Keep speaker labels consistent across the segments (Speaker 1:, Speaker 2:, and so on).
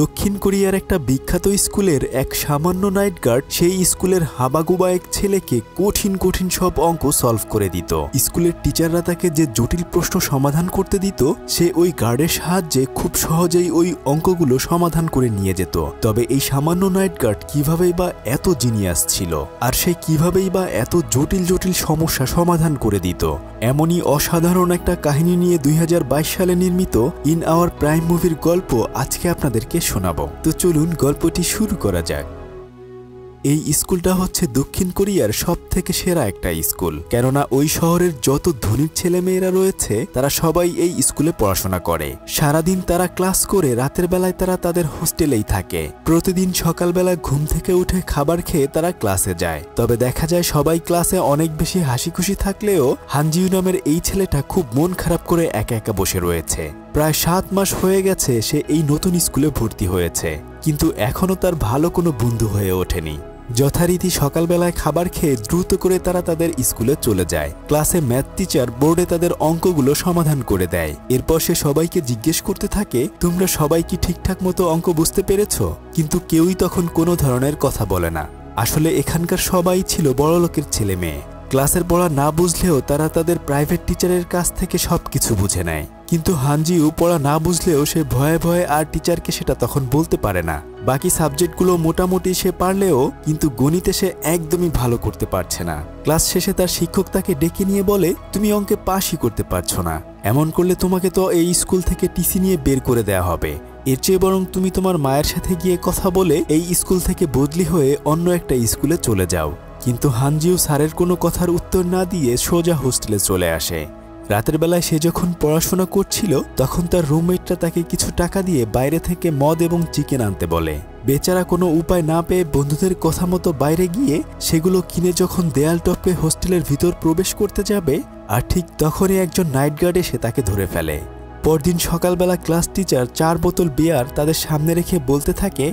Speaker 1: দক্ষিণ কোরিয়ার একটা বিখ্যাত স্কুলের এক সামান্য নাইট গার্ড সেই স্কুলের হাবাগুবা এক ছেলেকে কঠিন কঠিন সব অঙ্ক সলভ করে দিত। স্কুলের টিচাররা তাকে যে জটিল প্রশ্ন সমাধান করতে দিত সে ওই গার্ডের সাহায্যে খুব সহজেই ওই অঙ্কগুলো সমাধান করে নিয়ে যেত। তবে এই সামান্য নাইট গার্ড কিভাবেই বা এত জিনিয়াস ছিল, আর সে কিভাবেই বা এত জটিল জটিল সমস্যা সমাধান করে দিত, এমনই অসাধারণ একটা কাহিনী নিয়ে 2022 সালে নির্মিত ইন আওয়ার প্রাইম মুভির গল্প আজকে আপনাদেরকে শোনাবো। তো চলুন গল্পটি শুরু করা যাক। এই স্কুলটা হচ্ছে দক্ষিণ কোরিয়ার সবথেকে সেরা একটা স্কুল, কেননা ওই শহরের যত ধনীর ছেলেমেয়েরা রয়েছে তারা সবাই এই স্কুলে পড়াশোনা করে। সারাদিন তারা ক্লাস করে রাতের বেলায় তারা তাদের হোস্টেলেই থাকে। প্রতিদিন সকালবেলা ঘুম থেকে উঠে খাবার খেয়ে তারা ক্লাসে যায়। তবে দেখা যায় সবাই ক্লাসে অনেক বেশি হাসি খুশি থাকলেও হানজিউ নামের এই ছেলেটা খুব মন খারাপ করে একা একা বসে রয়েছে। প্রায় 7 মাস হয়ে গেছে সে এই নতুন স্কুলে ভর্তি হয়েছে, কিন্তু এখনও তার ভালো কোনো বন্ধু হয়ে ওঠেনি। যথারীতি সকালবেলায় খাবার খেয়ে দ্রুত করে তারা তাদের স্কুলে চলে যায়। ক্লাসে ম্যাথ টিচার বোর্ডে তাদের অঙ্কগুলো সমাধান করে দেয়। এরপর সে সবাইকে জিজ্ঞেস করতে থাকে, তোমরা সবাই কি ঠিকঠাক মতো অঙ্ক বুঝতে পেরেছ? কিন্তু কেউই তখন কোনো ধরনের কথা বলে না। আসলে এখানকার সবাই ছিল বড়লোকের ছেলে মেয়ে। ক্লাসের পড়া না বুঝলেও তারা তাদের প্রাইভেট টিচারের কাছ থেকে সবকিছু বুঝে নেয়। কিন্তু হানজিউ পড়া না বুঝলেও সে ভয়ে ভয়ে আর টিচারকে সেটা তখন বলতে পারে না। বাকি সাবজেক্টগুলো মোটামুটি সে পারলেও কিন্তু গণিতে সে একদমই ভালো করতে পারছে না। ক্লাস শেষে তার শিক্ষক তাকে ডেকে নিয়ে বলে, তুমি অঙ্কে পাসই করতে পারছো না, এমন করলে তোমাকে তো এই স্কুল থেকে টিসি নিয়ে বের করে দেওয়া হবে। এর চেয়ে বরং তুমি তোমার মায়ের সাথে গিয়ে কথা বলে এই স্কুল থেকে বদলি হয়ে অন্য একটা স্কুলে চলে যাও। কিন্তু হানজিউ স্যারের কোনো কথার উত্তর না দিয়ে সোজা হোস্টেলে চলে আসে। রাতের বেলায় সে যখন পড়াশোনা করছিল তখন তার রুমমেটরা তাকে কিছু টাকা দিয়ে বাইরে থেকে মদ এবং চিকেন আনতে বলে। বেচারা কোনো উপায় না পেয়ে বন্ধুদের কথা মতো বাইরে গিয়ে সেগুলো কিনে যখন দেয়াল টপকে হোস্টেলের ভিতর প্রবেশ করতে যাবে, আর ঠিক তখনই একজন নাইট গার্ড এসে তাকে ধরে ফেলে। পরদিন সকালবেলা ক্লাস টিচার 4 বোতল বিয়ার তাদের সামনে রেখে বলতে থাকে,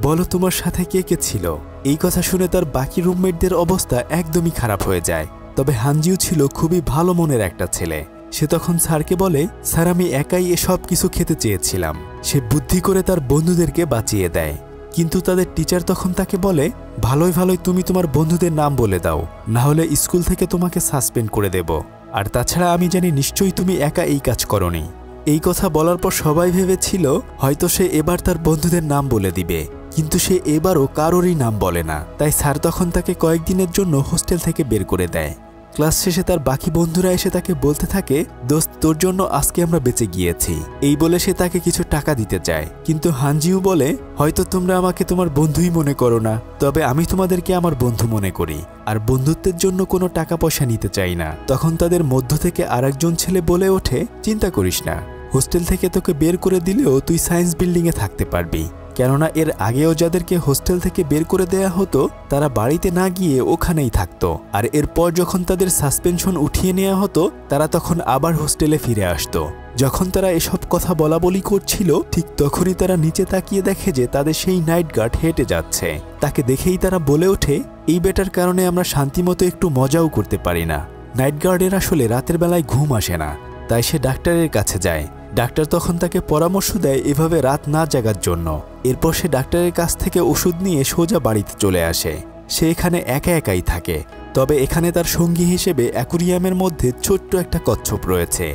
Speaker 1: বলো তোমার সাথে কে কে ছিল? এই কথা শুনে তার বাকি রুমমেটদের অবস্থা একদমই খারাপ হয়ে যায়। তবে হানজিউ ছিল খুবই ভালো মনের একটা ছেলে। সে তখন স্যারকে বলে, স্যার আমি একাই এসব কিছু খেতে চেয়েছিলাম। সে বুদ্ধি করে তার বন্ধুদেরকে বাঁচিয়ে দেয়। কিন্তু তাদের টিচার তখন তাকে বলে, ভালোই ভালোই তুমি তোমার বন্ধুদের নাম বলে দাও, না হলে স্কুল থেকে তোমাকে সাসপেন্ড করে দেব। আর তাছাড়া আমি জানি নিশ্চয়ই তুমি একা এই কাজ করোনি। এই কথা বলার পর সবাই ভেবেছিল হয়তো সে এবার তার বন্ধুদের নাম বলে দিবে, কিন্তু সে এবারও কারোরই নাম বলে না। তাই স্যার তখন তাকে কয়েকদিনের জন্য হোস্টেল থেকে বের করে দেয়। ক্লাস শেষে তার বাকি বন্ধুরা এসে তাকে বলতে থাকে, দোস্ত তোর জন্য আজকে আমরা বেঁচে গিয়েছি। এই বলে সে তাকে কিছু টাকা দিতে চায়, কিন্তু হানজিউ বলে, হয়তো তোমরা আমাকে তোমার বন্ধুই মনে করো না, তবে আমি তোমাদেরকে আমার বন্ধু মনে করি, আর বন্ধুত্বের জন্য কোনো টাকা পয়সা নিতে চাই না। তখন তাদের মধ্য থেকে আরেকজন ছেলে বলে ওঠে, চিন্তা করিস না, হোস্টেল থেকে তোকে বের করে দিলেও তুই সায়েন্স বিল্ডিংয়ে থাকতে পারবি, কেননা এর আগেও যাদেরকে হোস্টেল থেকে বের করে দেয়া হতো তারা বাড়িতে না গিয়ে ওখানেই থাকতো, আর এরপর যখন তাদের সাসপেনশন উঠিয়ে নেওয়া হতো তারা তখন আবার হোস্টেলে ফিরে আসতো। যখন তারা এসব কথা বলা বলি করছিল ঠিক তখনই তারা নিচে তাকিয়ে দেখে যে তাদের সেই নাইট গার্ড হেঁটে যাচ্ছে। তাকে দেখেই তারা বলে ওঠে, এই বেটার কারণে আমরা শান্তিমতো একটু মজাও করতে পারি না। নাইট গার্ডের আসলে রাতের বেলায় ঘুম আসে না, তাই সে ডাক্তারের কাছে যায়। ডাক্তার তখন তাকে পরামর্শ দেয় এভাবে রাত না জাগার জন্য। এরপর সে ডাক্তারের কাছ থেকে ওষুধ নিয়ে সোজা বাড়িতে চলে আসে। সে এখানে একা একাই থাকে, তবে এখানে তার সঙ্গী হিসেবে অ্যাকুরিয়ামের মধ্যে ছোট্ট একটা কচ্ছপ রয়েছে।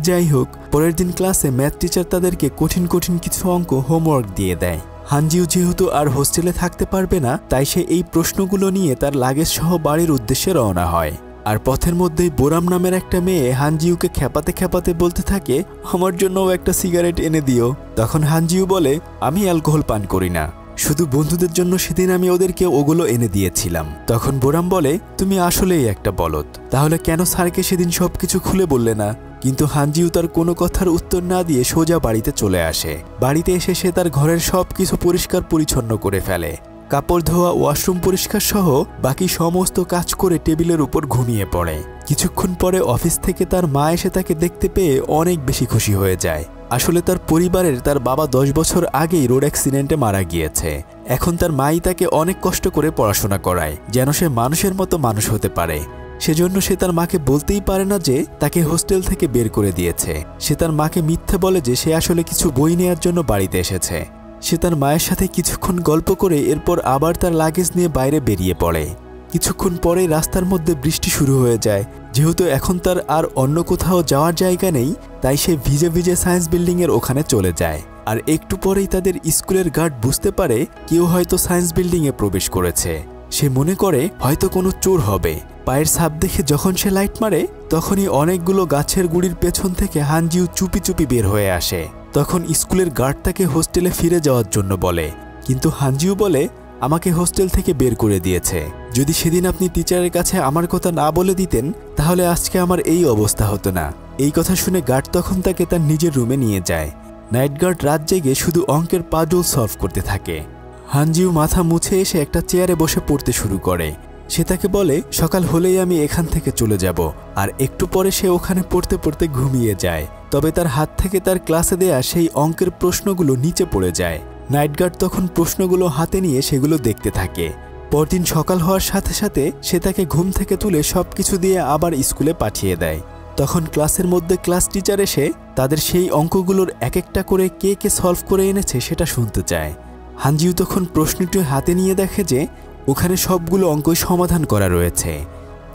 Speaker 1: যাই হোক, পরের দিন ক্লাসে ম্যাথ টিচার তাদেরকে কঠিন কঠিন কিছু অঙ্ক হোমওয়ার্ক দিয়ে দেয়। হানজিউ যেহেতু আর হোস্টেলে থাকতে পারবে না, তাই সে এই প্রশ্নগুলো নিয়ে তার লাগেজ সহ বাড়ির উদ্দেশ্যে রওনা হয়। আর পথের মধ্যেই বোরাম নামের একটা মেয়ে হানজিউকে খেপাতে খেপাতে বলতে থাকে, আমার জন্যও একটা সিগারেট এনে দিও। তখন হানজিউ বলে, আমি অ্যালকোহল পান করি না, শুধু বন্ধুদের জন্য সেদিন আমি ওদেরকে ওগুলো এনে দিয়েছিলাম। তখন বোরাম বলে, তুমি আসলেই একটা বলদ, তাহলে কেন স্যারকে সেদিন সবকিছু খুলে বললে না? কিন্তু হানজিউ তার কোনো কথার উত্তর না দিয়ে সোজা বাড়িতে চলে আসে। বাড়িতে এসে সে তার ঘরের সবকিছু পরিষ্কার পরিচ্ছন্ন করে ফেলে। কাপড় ধোয়া, ওয়াশরুম পরিষ্কার সহ বাকি সমস্ত কাজ করে টেবিলের উপর ঘুমিয়ে পড়ে। কিছুক্ষণ পরে অফিস থেকে তার মা এসে তাকে দেখতে পেয়ে অনেক বেশি খুশি হয়ে যায়। আসলে তার পরিবারের তার বাবা 10 বছর আগেই রোড অ্যাক্সিডেন্টে মারা গিয়েছে। এখন তার মাই তাকে অনেক কষ্ট করে পড়াশোনা করায় যেন সে মানুষের মতো মানুষ হতে পারে। সেজন্য সে তার মাকে বলতেই পারে না যে তাকে হোস্টেল থেকে বের করে দিয়েছে। সে তার মাকে মিথ্যে বলে যে সে আসলে কিছু বই নেয়ার জন্য বাড়িতে এসেছে। সে তার মায়ের সাথে কিছুক্ষণ গল্প করে এরপর আবার তার লাগেজ নিয়ে বাইরে বেরিয়ে পড়ে। কিছুক্ষণ পরে রাস্তার মধ্যে বৃষ্টি শুরু হয়ে যায়। যেহেতু এখন তার আর অন্য কোথাও যাওয়ার জায়গা নেই, তাই সে ভিজে ভিজে সায়েন্স বিল্ডিংয়ের ওখানে চলে যায়। আর একটু পরেই তাদের স্কুলের গার্ড বুঝতে পারে কেউ হয়তো সায়েন্স বিল্ডিংয়ে প্রবেশ করেছে। সে মনে করে হয়তো কোনো চোর হবে। পায়ের ছাপ দেখে যখন সে লাইট মারে, তখনই অনেকগুলো গাছের গুড়ির পেছন থেকে হানজিউ চুপি চুপি বের হয়ে আসে। তখন স্কুলের গার্ড তাকে হোস্টেলে ফিরে যাওয়ার জন্য বলে, কিন্তু হানজিউ বলে, আমাকে হোস্টেল থেকে বের করে দিয়েছে। যদি সেদিন আপনি টিচারের কাছে আমার কথা না বলে দিতেন, তাহলে আজকে আমার এই অবস্থা হতো না। এই কথা শুনে গার্ড তখন তাকে তার নিজের রুমে নিয়ে যায়। নাইট গার্ড রাত জেগে শুধু অঙ্কের পাজল সলভ করতে থাকে। হানজিউ মাথা মুছে এসে একটা চেয়ারে বসে পড়তে শুরু করে। সে তাকে বলে, সকাল হলেই আমি এখান থেকে চলে যাব। আর একটু পরে সে ওখানে পড়তে পড়তে ঘুমিয়ে যায়। তবে তার হাত থেকে তার ক্লাসে দেয়া সেই অঙ্কের প্রশ্নগুলো নিচে পড়ে যায়। নাইট গার্ড তখন প্রশ্নগুলো হাতে নিয়ে সেগুলো দেখতে থাকে। পরদিন সকাল হওয়ার সাথে সাথে সে তাকে ঘুম থেকে তুলে সবকিছু দিয়ে আবার স্কুলে পাঠিয়ে দেয়। তখন ক্লাসের মধ্যে ক্লাস টিচার এসে তাদের সেই অঙ্কগুলোর এক একটা করে কে কে সলভ করে এনেছে সেটা শুনতে চায়। হানজিউ তখন প্রশ্নটি হাতে নিয়ে দেখে যে ওখানে সবগুলো অঙ্কই সমাধান করা রয়েছে,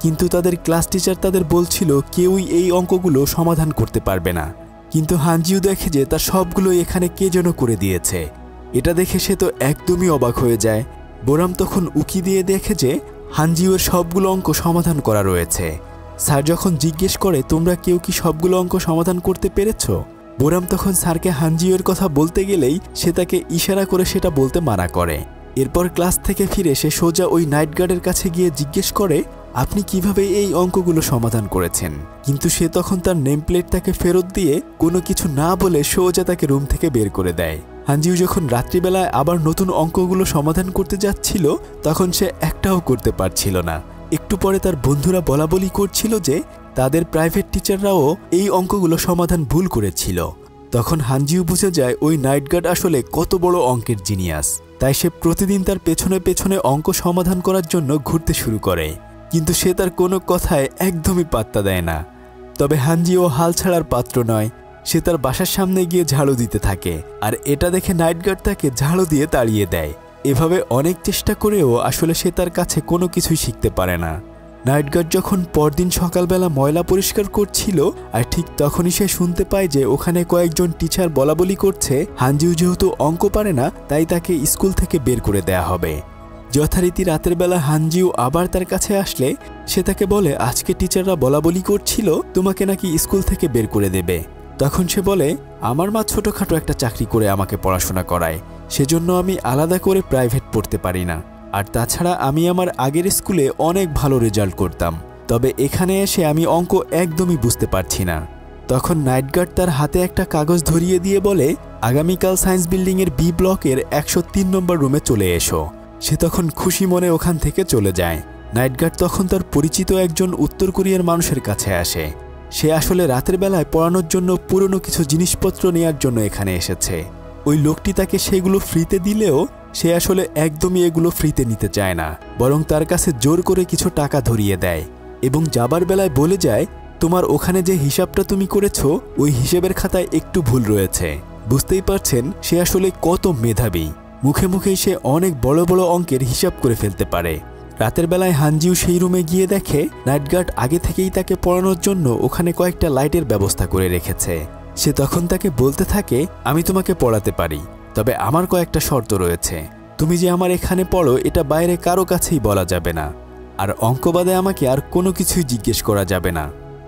Speaker 1: কিন্তু তাদের ক্লাস টিচার তাদের বলছিল কেউই এই অঙ্কগুলো সমাধান করতে পারবে না। কিন্তু হানজিউ দেখে যে তার সবগুলো এখানে কে যেন করে দিয়েছে। এটা দেখে সে তো একদমই অবাক হয়ে যায়। বোরাম তখন উকি দিয়ে দেখে যে হানজিউয়ের সবগুলো অঙ্ক সমাধান করা রয়েছে। স্যার যখন জিজ্ঞেস করে, তোমরা কেউ কি সবগুলো অঙ্ক সমাধান করতে পেরেছ? বোরাম তখন স্যারকে হানজিউয়ের কথা বলতে গেলেই সে তাকে ইশারা করে সেটা বলতে মানা করে। এরপর ক্লাস থেকে ফিরে সে সোজা ওই নাইট গার্ডের কাছে গিয়ে জিজ্ঞেস করে, আপনি কিভাবে এই অঙ্কগুলো সমাধান করেছেন? কিন্তু সে তখন তার নেম প্লেট তাকে ফেরত দিয়ে কোনো কিছু না বলে সোজা তাকে রুম থেকে বের করে দেয়। হানজিউ যখন রাত্রিবেলায় আবার নতুন অঙ্কগুলো সমাধান করতে যাচ্ছিল, তখন সে একটাও করতে পারছিল না। একটু পরে তার বন্ধুরা বলাবলি করছিল যে তাদের প্রাইভেট টিচাররাও এই অঙ্কগুলো সমাধান ভুল করেছিল। তখন হানজিউ বুঝে যায় ওই নাইট গার্ড আসলে কত বড় অঙ্কের জিনিয়াস। তাই সে প্রতিদিন তার পেছনে পেছনে অঙ্ক সমাধান করার জন্য ঘুরতে শুরু করে। কিন্তু সে তার কোনো কথায় একদমই পাত্তা দেয় না। তবে হানজিও হাল ছাড়ার পাত্র নয়। সে তার বাসার সামনে গিয়ে ঝাড়ু দিতে থাকে, আর এটা দেখে নাইট গার্ড তাকে ঝাড়ু দিয়ে তাড়িয়ে দেয়। এভাবে অনেক চেষ্টা করেও আসলে সে তার কাছে কোনো কিছুই শিখতে পারে না। নাইট গার্ড যখন পরদিন সকালবেলা ময়লা পরিষ্কার করছিল, আর ঠিক তখনই সে শুনতে পায় যে ওখানে কয়েকজন টিচার বলাবলি করছে হানজিউ যেহেতু অঙ্ক পারে না, তাই তাকে স্কুল থেকে বের করে দেয়া হবে। যথারীতি রাতের বেলা হানজিউ আবার তার কাছে আসলে সে তাকে বলে, আজকে টিচাররা বলাবলি করছিল তোমাকে নাকি স্কুল থেকে বের করে দেবে। তখন সে বলে, আমার মা ছোটোখাটো একটা চাকরি করে আমাকে পড়াশোনা করায়, সেজন্য আমি আলাদা করে প্রাইভেট পড়তে পারি না। আর তাছাড়া আমি আমার আগের স্কুলে অনেক ভালো রেজাল্ট করতাম, তবে এখানে এসে আমি অঙ্ক একদমই বুঝতে পারছি না। তখন নাইট গার্ড তার হাতে একটা কাগজ ধরিয়ে দিয়ে বলে, আগামীকাল সায়েন্স বিল্ডিংয়ের বি ব্লকের 103 নম্বর রুমে চলে এসো। সে তখন খুশি মনে ওখান থেকে চলে যায়। নাইট গার্ড তখন তার পরিচিত একজন উত্তর কোরিয়ার মানুষের কাছে আসে। সে আসলে রাতের বেলায় পড়ানোর জন্য পুরনো কিছু জিনিসপত্র নেয়ার জন্য এখানে এসেছে। ওই লোকটি তাকে সেগুলো ফ্রিতে দিলেও সে আসলে একদমই এগুলো ফ্রিতে নিতে চায় না, বরং তার কাছে জোর করে কিছু টাকা ধরিয়ে দেয় এবং যাবার বেলায় বলে যায়, তোমার ওখানে যে হিসাবটা তুমি করেছো ওই হিসেবের খাতায় একটু ভুল রয়েছে। বুঝতেই পারছেন সে আসলে কত মেধাবী। মুখে মুখেই সে অনেক বড় বড় অঙ্কের হিসাব করে ফেলতে পারে। রাতের বেলায় হানজিউ সেই রুমে গিয়ে দেখে নাইট গার্ড আগে থেকেই তাকে পড়ানোর জন্য ওখানে কয়েকটা লাইটের ব্যবস্থা করে রেখেছে। সে তখন তাকে বলতে থাকে, আমি তোমাকে পড়াতে পারি, তবে আমার কয়েকটা শর্ত রয়েছে। তুমি যে আমার এখানে পড়ো এটা বাইরে কারো কাছেই বলা যাবে না, আর অঙ্ক বাদে আমাকে আর কোনো কিছুই জিজ্ঞেস করা যাবে না।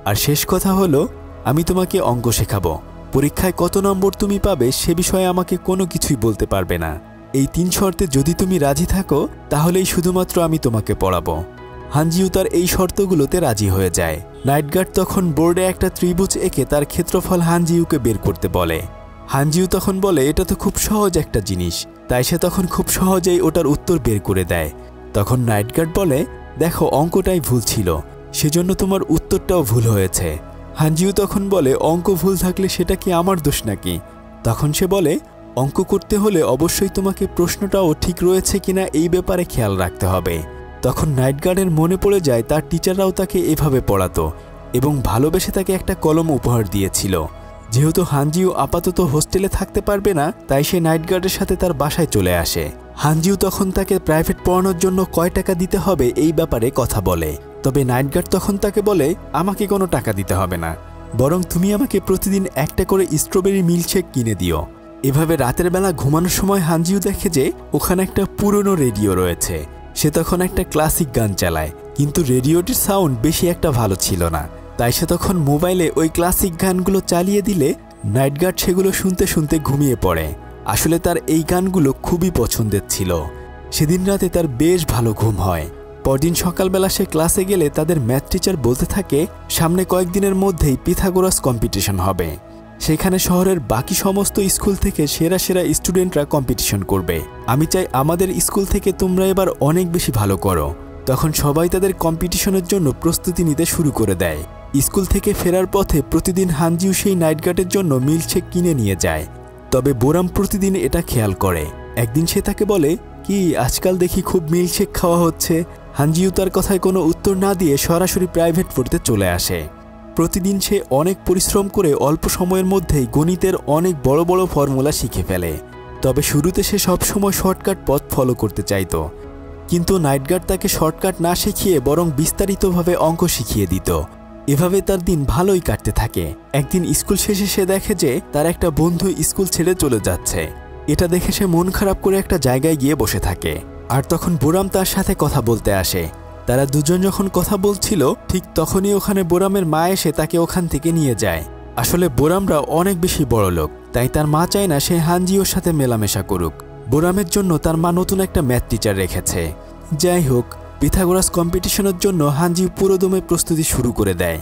Speaker 1: আর শেষ কথা হলো, আমি তোমাকে অঙ্ক শেখাবো। পরীক্ষায় কত নম্বর তুমি পাবে সে বিষয়ে আমাকে কোনো কিছুই বলতে পারবে না। এই 3 শর্তে যদি তুমি রাজি থাকো তাহলেই শুধুমাত্র আমি তোমাকে পড়াবো। হানজিউ তার এই শর্তগুলোতে রাজি হয়ে যায়। নাইট গার্ড তখন বোর্ডে একটা ত্রিভুজ এঁকে তার ক্ষেত্রফল হানজিউকে বের করতে বলে। হানজিউ তখন বলে, এটা তো খুব সহজ একটা জিনিস, তাই সে তখন খুব সহজেই ওটার উত্তর বের করে দেয়। তখন নাইট গার্ড বলে, দেখো অঙ্কটাই ভুল ছিল, সেজন্য তোমার উত্তরটাও ভুল হয়েছে। হানজিউ তখন বলে, অঙ্ক ভুল থাকলে সেটা কি আমার দোষ নাকি? তখন সে বলে, অঙ্ক করতে হলে অবশ্যই তোমাকে প্রশ্নটাও ঠিক রয়েছে কিনা এই ব্যাপারে খেয়াল রাখতে হবে। তখন নাইট গার্ডের মনে পড়ে যায় তার টিচাররাও তাকে এভাবে পড়াতো এবং ভালোবেসে তাকে একটা কলম উপহার দিয়েছিল। যেহেতু হানজিও আপাতত হোস্টেলে থাকতে পারবে না, তাই সে নাইট গার্ডের সাথে তার বাসায় চলে আসে। হানজিও তখন তাকে প্রাইভেট পড়ানোর জন্য কয় টাকা দিতে হবে এই ব্যাপারে কথা বলে। তবে নাইট গার্ড তখন তাকে বলে, আমাকে কোনো টাকা দিতে হবে না, বরং তুমি আমাকে প্রতিদিন একটা করে স্ট্রবেরি মিল্কশেক কিনে দিও। এভাবে রাতের বেলা ঘুমানোর সময় হানজিও দেখে যে ওখানে একটা পুরনো রেডিও রয়েছে। সে তখন একটা ক্লাসিক গান চালায়, কিন্তু রেডিওটির সাউন্ড বেশি একটা ভালো ছিল না। তাই সে তখন মোবাইলে ওই ক্লাসিক গানগুলো চালিয়ে দিলে নাইট গার্ড সেগুলো শুনতে শুনতে ঘুমিয়ে পড়ে। আসলে তার এই গানগুলো খুবই পছন্দের ছিল। সেদিন রাতে তার বেশ ভালো ঘুম হয়। পরদিন সকালবেলা সে ক্লাসে গেলে তাদের ম্যাথ টিচার বলতে থাকে, সামনে কয়েকদিনের মধ্যেই পিথাগোরাস কম্পিটিশন হবে। সেখানে শহরের বাকি সমস্ত স্কুল থেকে সেরা সেরা স্টুডেন্টরা কম্পিটিশন করবে। আমি চাই আমাদের স্কুল থেকে তোমরা এবার অনেক বেশি ভালো করো। তখন সবাই তাদের কম্পিটিশনের জন্য প্রস্তুতি নিতে শুরু করে দেয়। স্কুল থেকে ফেরার পথে প্রতিদিন হানজিও সেই নাইট গার্ডের জন্য মিল্কশেক কিনে নিয়ে যায়। তবে বোরাম প্রতিদিন এটা খেয়াল করে। একদিন সে তাকে বলে, কি আজকাল দেখি খুব মিল্কশেক খাওয়া হচ্ছে। হানজিও তার কথায় কোনো উত্তর না দিয়ে সরাসরি প্রাইভেট পড়তে চলে আসে। প্রতিদিন সে অনেক পরিশ্রম করে অল্প সময়ের মধ্যেই গণিতের অনেক বড় বড় ফর্মুলা শিখে ফেলে। তবে শুরুতে সে সবসময় শর্টকাট পথ ফলো করতে চাইত, কিন্তু নাইট গার্ড তাকে শর্টকাট না শিখিয়ে বরং বিস্তারিতভাবে অঙ্ক শিখিয়ে দিত। এভাবে তার দিন ভালোই কাটতে থাকে। একদিন স্কুল শেষে সে দেখে যে তার একটা বন্ধু স্কুল ছেড়ে চলে যাচ্ছে। এটা দেখে সে মন খারাপ করে একটা জায়গায় গিয়ে বসে থাকে। আর তখন বোরাম তার সাথে কথা বলতে আসে। তারা দুজন যখন কথা বলছিল, ঠিক তখনই ওখানে বোরামের মা এসে তাকে ওখান থেকে নিয়ে যায়। আসলে বোরামরা অনেক বেশি বড় লোক, তাই তার মা চায় না সে হানজিওর সাথে মেলামেশা করুক। বোরামের জন্য তার মা নতুন একটা ম্যাথ টিচার রেখেছে। যাই হোক, পিথাগোরাস কম্পিটিশনের জন্য হানজিও পুরোদমে প্রস্তুতি শুরু করে দেয়।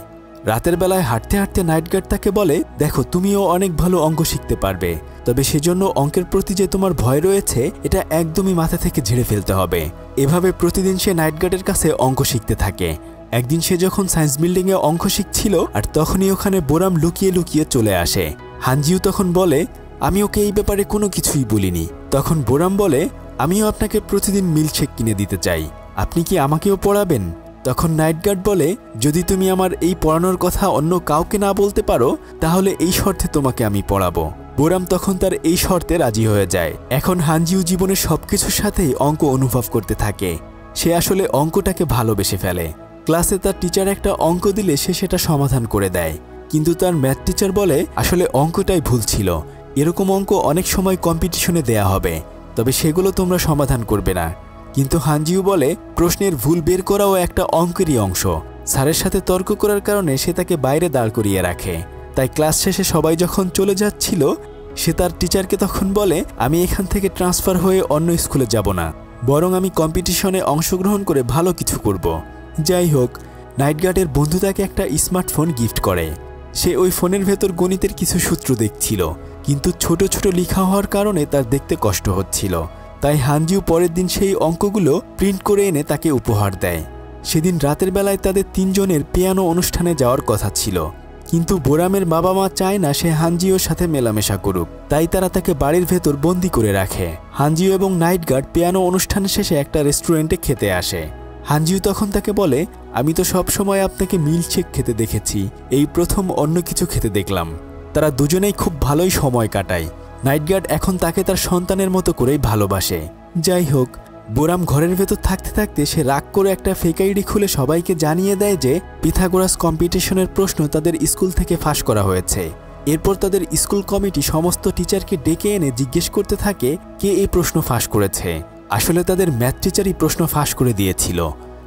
Speaker 1: রাতের বেলায় হাঁটতে হাঁটতে নাইট গার্ড তাকে বলে, দেখো তুমিও অনেক ভালো অঙ্ক শিখতে পারবে, তবে সেজন্য অঙ্কের প্রতি যে তোমার ভয় রয়েছে এটা একদমই মাথা থেকে ঝেড়ে ফেলতে হবে। এভাবে প্রতিদিন সে নাইট গার্ডের কাছে অঙ্ক শিখতে থাকে। একদিন সে যখন সায়েন্স বিল্ডিংয়ে অঙ্ক শিখছিল, আর তখনই ওখানে বোরাম লুকিয়ে লুকিয়ে চলে আসে। হানজিও তখন বলে, আমি ওকে এই ব্যাপারে কোনো কিছুই বলিনি। তখন বোরাম বলে, আমিও আপনাকে প্রতিদিন মিল্কশেক কিনে দিতে চাই, আপনি কি আমাকেও পড়াবেন? তখন নাইট গার্ড বলে, যদি তুমি আমার এই পড়ানোর কথা অন্য কাউকে না বলতে পারো, তাহলে এই শর্তে তোমাকে আমি পড়াবো। বোরাম তখন তার এই শর্তে রাজি হয়ে যায়। এখন হানজিও জীবনের সবকিছুর সাথেই অঙ্ক অনুভব করতে থাকে। সে আসলে অঙ্কটাকে ভালোবেসে ফেলে। ক্লাসে তার টিচার একটা অঙ্ক দিলে সে সেটা সমাধান করে দেয়, কিন্তু তার ম্যাথ টিচার বলে আসলে অঙ্কটাই ভুল ছিল। এরকম অঙ্ক অনেক সময় কম্পিটিশনে দেয়া হবে, তবে সেগুলো তোমরা সমাধান করবে না। কিন্তু হানজিও বলে, প্রশ্নের ভুল বের করাও একটা অঙ্কেরই অংশ। স্যারের সাথে তর্ক করার কারণে সে তাকে বাইরে দাঁড় করিয়ে রাখে। তাই ক্লাস শেষে সবাই যখন চলে যাচ্ছিল, সে তার টিচারকে তখন বলে, আমি এখান থেকে ট্রান্সফার হয়ে অন্য স্কুলে যাব না, বরং আমি কম্পিটিশনে অংশগ্রহণ করে ভালো কিছু করব। যাই হোক, নাইট গার্ডের বন্ধু তাকে একটা স্মার্টফোন গিফট করে। সে ওই ফোনের ভেতর গণিতের কিছু সূত্র দেখছিল, কিন্তু ছোট ছোট লেখা হওয়ার কারণে তার দেখতে কষ্ট হচ্ছিল। তাই হানজিও পরের দিন সেই অঙ্কগুলো প্রিন্ট করে এনে তাকে উপহার দেয়। সেদিন রাতের বেলায় তাদের তিনজনের পিয়ানো অনুষ্ঠানে যাওয়ার কথা ছিল, কিন্তু বোরামের বাবা মা চায় না সে হানজিওর সাথে মেলামেশা করুক, তাই তারা তাকে বাড়ির ভেতর বন্দি করে রাখে। হানজিও এবং নাইট গার্ড পিয়ানো অনুষ্ঠানের শেষে একটা রেস্টুরেন্টে খেতে আসে। হানজিও তখন তাকে বলে, আমি তো সব সময় আপনাকে মিল্কশেক খেতে দেখেছি, এই প্রথম অন্য কিছু খেতে দেখলাম। তারা দুজনেই খুব ভালোই সময় কাটায়। নাইট গার্ড এখন তাকে তার সন্তানের মতো করেই ভালোবাসে। যাই হোক, বোরাম ঘরের ভেতর থাকতে থাকতে সে রাগ করে একটা ফেক আইডি খুলে সবাইকে জানিয়ে দেয় যে পিথাগোরাস কম্পিটিশনের প্রশ্ন তাদের স্কুল থেকে ফাঁস করা হয়েছে। এরপর তাদের স্কুল কমিটি সমস্ত টিচারকে ডেকে এনে জিজ্ঞেস করতে থাকে কে এই প্রশ্ন ফাঁস করেছে। আসলে তাদের ম্যাথ টিচারই প্রশ্ন ফাঁস করে দিয়েছিল।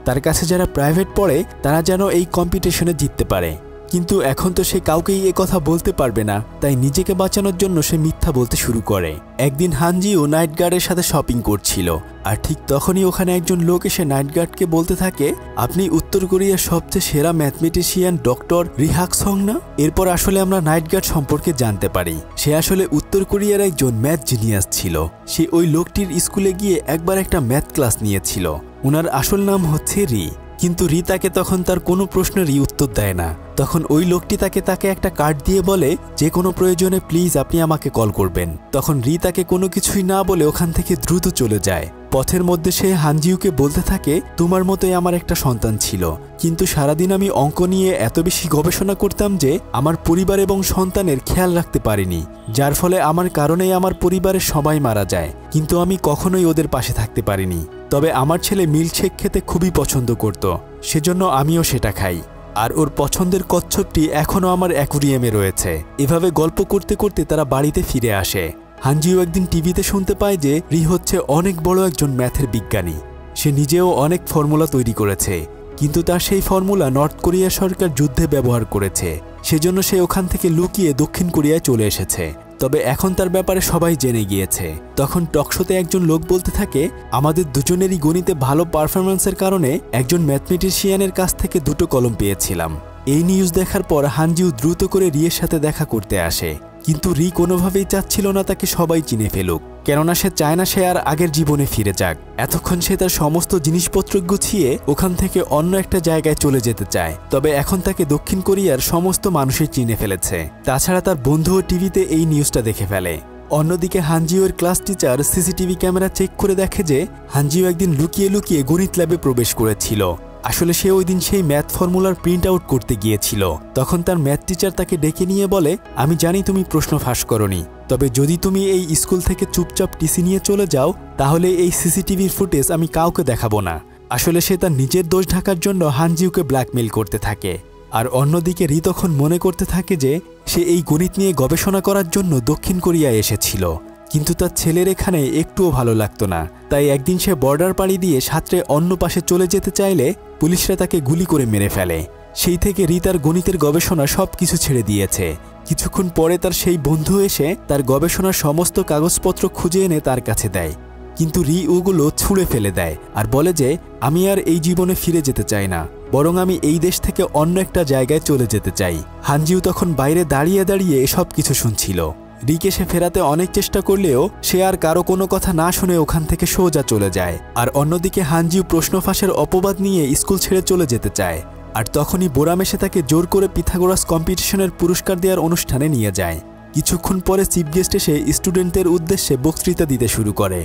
Speaker 1: তার কাছে যারা প্রাইভেট পড়ে তারা যেন এই কম্পিটিশনে জিততে পারে, কিন্তু এখন তো সে কাউকেই এ কথা বলতে পারবে না, তাই নিজেকে বাঁচানোর জন্য সে মিথ্যা বলতে শুরু করে। একদিন হানজিও নাইট গার্ডের সাথে শপিং করছিল, আর ঠিক তখনই ওখানে একজন লোক এসে নাইট গার্ডকে বলতে থাকে, আপনি উত্তর কোরিয়ার সবচেয়ে সেরা ম্যাথমেটিশিয়ান ডক্টর রি হাক সং না? এরপর আসলে আমরা নাইট গার্ড সম্পর্কে জানতে পারি সে আসলে উত্তর কোরিয়ার একজন ম্যাথ জিনিয়াস ছিল। সে ওই লোকটির স্কুলে গিয়ে একবার একটা ম্যাথ ক্লাস নিয়েছিল। ওনার আসল নাম হচ্ছে রি, কিন্তু রি তাকে তখন তার কোনো প্রশ্নেরই উত্তর দেয় না। তখন ওই লোকটি তাকে একটা কার্ড দিয়ে বলে, যে কোনো প্রয়োজনে প্লিজ আপনি আমাকে কল করবেন। তখন রি তাকে কোনো কিছুই না বলে ওখান থেকে দ্রুত চলে যায়। পথের মধ্যে সে হানজিউকে বলতে থাকে, তোমার মতোই আমার একটা সন্তান ছিল, কিন্তু সারাদিন আমি অঙ্ক নিয়ে এত বেশি গবেষণা করতাম যে আমার পরিবার এবং সন্তানের খেয়াল রাখতে পারিনি, যার ফলে আমার কারণেই আমার পরিবারের সবাই মারা যায়, কিন্তু আমি কখনোই ওদের পাশে থাকতে পারিনি। তবে আমার ছেলে মিল্কশেক খেতে খুবই পছন্দ করত, সেজন্য আমিও সেটা খাই, আর ওর পছন্দের কচ্ছপটি এখনও আমার অ্যাকুরিয়ামে রয়েছে। এভাবে গল্প করতে করতে তারা বাড়িতে ফিরে আসে। হানজিউ একদিন টিভিতে শুনতে পায় যে রি হচ্ছে অনেক বড় একজন ম্যাথের বিজ্ঞানী। সে নিজেও অনেক ফর্মুলা তৈরি করেছে, কিন্তু তার সেই ফর্মুলা নর্থ কোরিয়া সরকার যুদ্ধে ব্যবহার করেছে, সেজন্য সে ওখান থেকে লুকিয়ে দক্ষিণ কোরিয়ায় চলে এসেছে। তবে এখন তার ব্যাপারে সবাই জেনে গিয়েছে। তখন টকশোতে একজন লোক বলতে থাকে, আমাদের দুজনেরই গণিতে ভালো পারফরম্যান্সের কারণে একজন ম্যাথমেটিশিয়ানের কাছ থেকে 2টো কলম পেয়েছিলাম। এই নিউজ দেখার পর হানজিউ দ্রুত করে রিয়ের সাথে দেখা করতে আসে, কিন্তু রি কোনোভাবেই চাচ্ছিল না তাকে সবাই চিনে ফেলুক, কেননা সে চায় না সে আর আগের জীবনে ফিরে যাক। এতক্ষণ সে তার সমস্ত জিনিসপত্র গুছিয়ে ওখান থেকে অন্য একটা জায়গায় চলে যেতে চায়, তবে এখন তাকে দক্ষিণ কোরিয়ার সমস্ত মানুষই চিনে ফেলেছে। তাছাড়া তার বন্ধুও টিভিতে এই নিউজটা দেখে ফেলে। অন্যদিকে হানজিউয়ের class teacher CCTV camera check করে দেখে যে হানজিউ একদিন লুকিয়ে লুকিয়ে গণিত ল্যাবে প্রবেশ করেছিল। আসলে সে ওই দিন সেই ম্যাথ ফর্মুলার প্রিন্ট আউট করতে গিয়েছিল। তখন তার ম্যাথ টিচার তাকে ডেকে নিয়ে বলে, আমি জানি তুমি প্রশ্ন ফাঁস করনি, তবে যদি তুমি এই স্কুল থেকে চুপচাপ টিসি নিয়ে চলে যাও তাহলে এই সিসিটিভির ফুটেজ আমি কাউকে দেখাবো না। আসলে সে তার নিজের দোষ ঢাকার জন্য হানজিউকে ব্ল্যাকমেইল করতে থাকে। আর অন্যদিকে রি তখন মনে করতে থাকে যে সে এই গণিত নিয়ে গবেষণা করার জন্য দক্ষিণ কোরিয়ায় এসেছিল, কিন্তু তার ছেলের এখানে একটুও ভালো লাগতো না। তাই একদিন সে বর্ডার পাড়ি দিয়ে সাঁতরে অন্য পাশে চলে যেতে চাইলে পুলিশরা তাকে গুলি করে মেরে ফেলে। সেই থেকে রি তার গণিতের গবেষণা সব কিছু ছেড়ে দিয়েছে। কিছুক্ষণ পরে তার সেই বন্ধু এসে তার গবেষণার সমস্ত কাগজপত্র খুঁজে এনে তার কাছে দেয়, কিন্তু রি ওগুলো ছুঁড়ে ফেলে দেয় আর বলে যে আমি আর এই জীবনে ফিরে যেতে চাই না, বরং আমি এই দেশ থেকে অন্য একটা জায়গায় চলে যেতে চাই। হানজিউ তখন বাইরে দাঁড়িয়ে দাঁড়িয়ে এসব কিছু শুনছিল। রিকে সে ফেরাতে অনেক চেষ্টা করলেও সে আর কারো কোনো কথা না শুনে ওখান থেকে সোজা চলে যায়। আর অন্যদিকে হানজিউ প্রশ্ন ফাঁসের অপবাদ নিয়ে স্কুল ছেড়ে চলে যেতে চায়। আর তখনই বোরাম এসে তাকে জোর করে পিথাগোরাস কম্পিটিশনের পুরস্কার দেওয়ার অনুষ্ঠানে নিয়ে যায়। কিছুক্ষণ পরে চিফ গেস্ট এসে স্টুডেন্টদের উদ্দেশ্যে বক্তৃতা দিতে শুরু করে।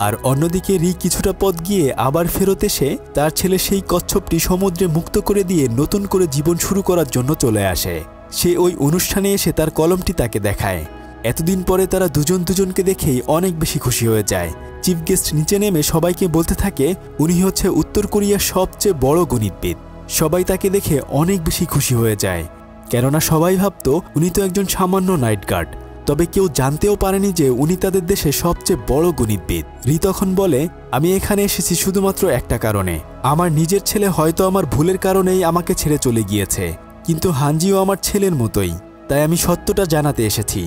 Speaker 1: আর অন্যদিকে রি কিছুটা পথ গিয়ে আবার ফেরত এসে তার ছেলে সেই কচ্ছপটি সমুদ্রে মুক্ত করে দিয়ে নতুন করে জীবন শুরু করার জন্য চলে আসে। সে ওই অনুষ্ঠানে এসে তার কলমটি তাকে দেখায়। এতদিন পরে তারা দুজন দুজনকে দেখেই অনেক বেশি খুশি হয়ে যায়। চিফ গেস্ট নিচে নেমে সবাইকে বলতে থাকে উনি হচ্ছে উত্তর কোরিয়ার সবচেয়ে বড় গণিতবিদ। সবাই তাকে দেখে অনেক বেশি খুশি হয়ে যায়, কেননা সবাই ভাবত উনি তো একজন সামান্য নাইট গার্ড, তবে কেউ জানতেও পারেনি যে উনি তাদের দেশে সবচেয়ে বড় গণিতবিদ। রি তখন বলে, আমি এখানে এসেছি শুধুমাত্র একটা কারণে, আমার নিজের ছেলে হয়তো আমার ভুলের কারণেই আমাকে ছেড়ে চলে গিয়েছে, কিন্তু হানজিও আমার ছেলের মতোই, তাই আমি সত্যটা জানাতে এসেছি।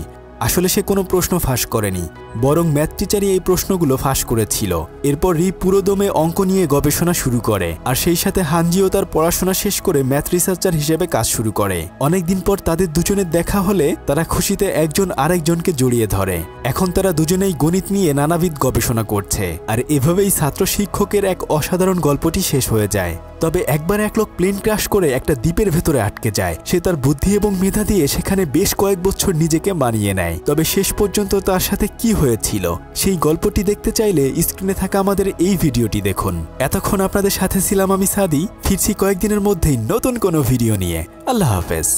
Speaker 1: আসলে সে কোনো প্রশ্ন ফাঁস করেনি, বরং ম্যাথ টিচারই এই প্রশ্নগুলো ফাঁস করেছিল। এরপর রি পুরোদমে অঙ্ক নিয়ে গবেষণা শুরু করে, আর সেই সাথে হানজিও তার পড়াশোনা শেষ করে ম্যাথ রিসার্চার হিসেবে কাজ শুরু করে। অনেকদিন পর তাদের দুজনের দেখা হলে তারা খুশিতে একজন আরেকজনকে জড়িয়ে ধরে। এখন তারা দুজনেই গণিত নিয়ে নানাবিধ গবেষণা করছে। আর এভাবেই ছাত্র শিক্ষকের এক অসাধারণ গল্পটি শেষ হয়ে যায়। তবে একবার এক লোক প্লেন ক্র্যাশ করে একটা দ্বীপের ভেতরে আটকে যায়। সে তার বুদ্ধি এবং মেধা দিয়ে সেখানে বেশ কয়েক বছর নিজেকে মানিয়ে নেয়। তবে শেষ পর্যন্ত তার সাথে কি হয়েছিল সেই গল্পটি দেখতে চাইলে স্ক্রিনে থাকা আমাদের এই ভিডিওটি দেখুন। এতক্ষণ আপনাদের সাথে ছিলাম আমি সাদি। ফিরছি কয়েকদিনের মধ্যেই নতুন কোনো ভিডিও নিয়ে। আল্লাহ হাফেজ।